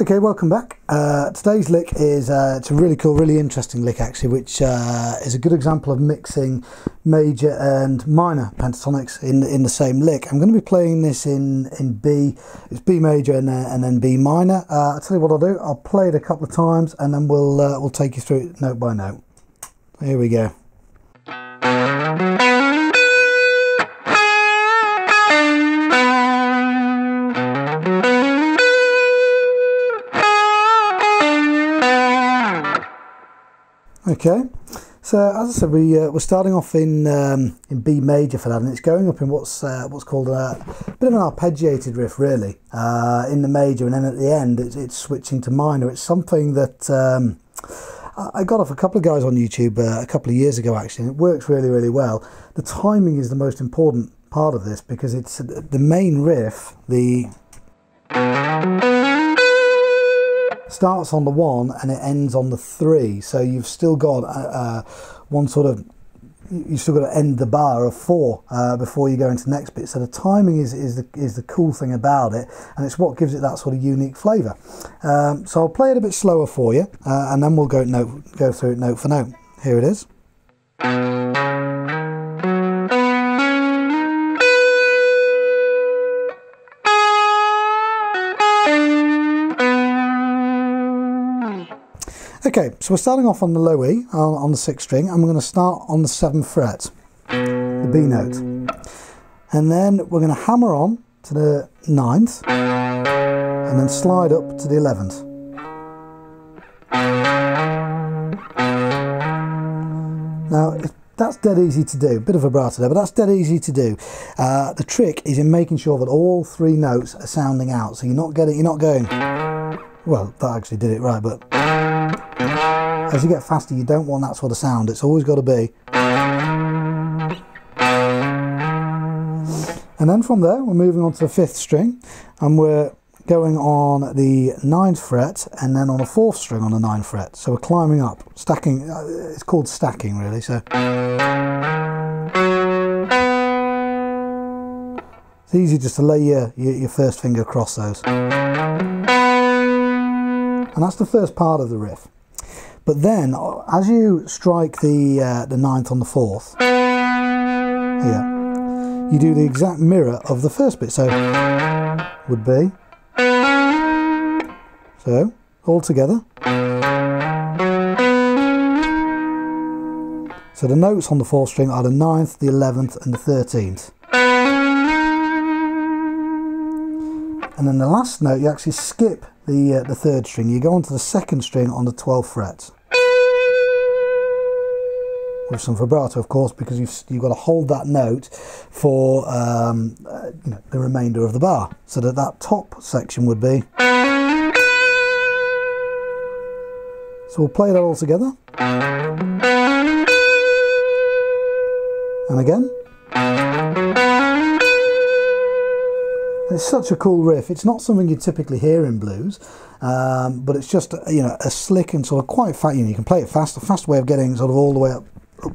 Okay, welcome back. Today's lick is it's a really cool, really interesting lick actually, which is a good example of mixing major and minor pentatonics in the same lick. I'm going to be playing this in B. It's B major and then B minor. I'll tell you what I'll do. I'll play it a couple of times and then we'll take you through it note by note. Here we go. Okay, so as I said, we're starting off in B major for that, and it's going up in what's called a bit of an arpeggiated riff, really, in the major, and then at the end it's switching to minor. It's something that I got off a couple of guys on YouTube a couple of years ago actually, and it works really, really well. The timing is the most important part of this because it's the main riff. The starts on the 1 and it ends on the 3, so you've still got one sort of, you've still got to end the bar of 4 before you go into the next bit. So the timing is the cool thing about it, and it's what gives it that sort of unique flavour. So I'll play it a bit slower for you, and then we'll go through it note for note. Here it is. Okay, so we're starting off on the low E, on the 6th string, and we're going to start on the 7th fret, the B note. And then we're going to hammer on to the 9th, and then slide up to the 11th. Now, that's dead easy to do, bit of vibrato there, but that's dead easy to do. The trick is in making sure that all 3 notes are sounding out, so you're not going, well, that actually did it right, but as you get faster, you don't want that sort of sound. It's always got to be. And then from there, we're moving on to the 5th string, and we're going on the 9th fret, and then on the 4th string on the 9th fret. So we're climbing up, stacking. It's called stacking, really. So it's easy just to lay your first finger across those. And that's the first part of the riff. But then, as you strike the 9th on the 4th, here, you do the exact mirror of the first bit. So, would be, so, all together. So the notes on the 4th string are the 9th, the 11th and the 13th. And then the last note, you actually skip the 3rd string. You go onto the 2nd string on the 12th fret. With some vibrato, of course, because you've got to hold that note for you know, the remainder of the bar. So that top section would be. So we'll play that all together. And again. It's such a cool riff. It's not something you typically hear in blues, but it's just, you know, a slick and sort of quite fast. You know, you can play it fast. A fast way of getting sort of all the way up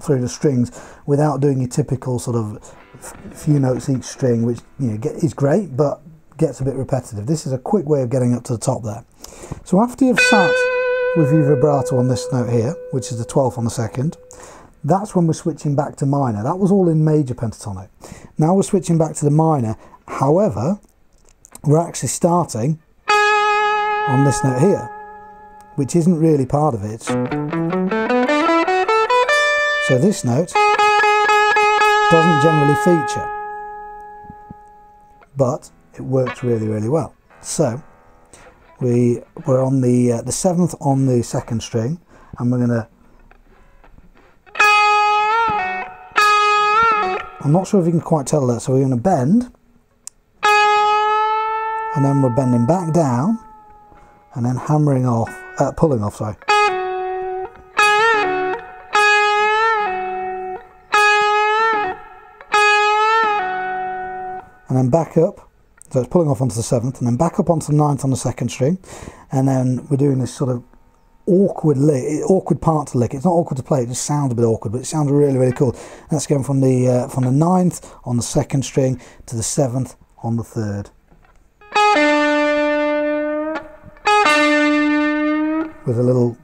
through the strings without doing your typical sort of few notes each string, which, you know, is great, but gets a bit repetitive. This is a quick way of getting up to the top there. So after you've sat with your vibrato on this note here, which is the 12th on the 2nd, that's when we're switching back to minor. That was all in major pentatonic. Now we're switching back to the minor. However, we're actually starting on this note here, which isn't really part of it. So this note doesn't generally feature, but it works really, really well. So we're on the 7th on the 2nd string, and we're going to, I'm not sure if you can quite tell that, so we're going to bend, and then we're bending back down, and then hammering off, pulling off, sorry. And then back up, so it's pulling off onto the 7th, and then back up onto the 9th on the 2nd string, and then we're doing this sort of awkward part to lick. It's not awkward to play, it just sounds a bit awkward, but it sounds really, really cool. And that's going from the 9th on the 2nd string to the 7th on the 3rd. with a little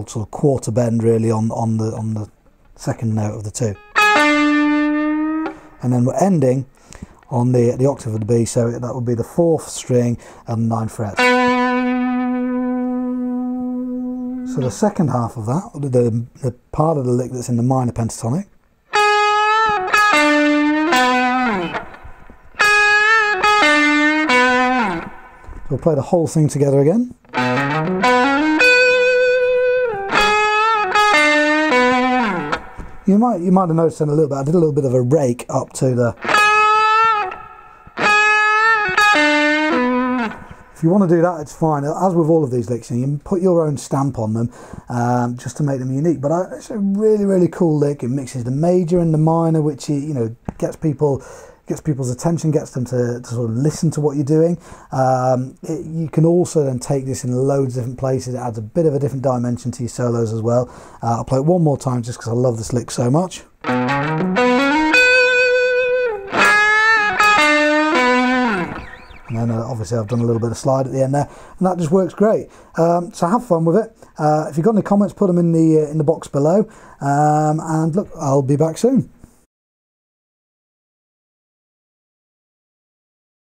sort of quarter bend really on the second note of the 2. And then we're ending on the octave of the B, so that would be the 4th string and 9 frets. So the second half of that, the part of the lick that's in the minor pentatonic. So we'll play the whole thing together again. You might have noticed in a little bit, I did a little bit of a rake up to the... If you want to do that, it's fine. As with all of these licks, you can put your own stamp on them just to make them unique. But it's a really cool lick. It mixes the major and the minor, which gets people's attention, gets them to sort of listen to what you're doing. You can also then take this in loads of different places. It adds a bit of a different dimension to your solos as well. I'll play it one more time just because I love this lick so much. And then obviously I've done a little bit of slide at the end there, and that just works great. So have fun with it. If you've got any comments, put them in the box below. And look, I'll be back soon.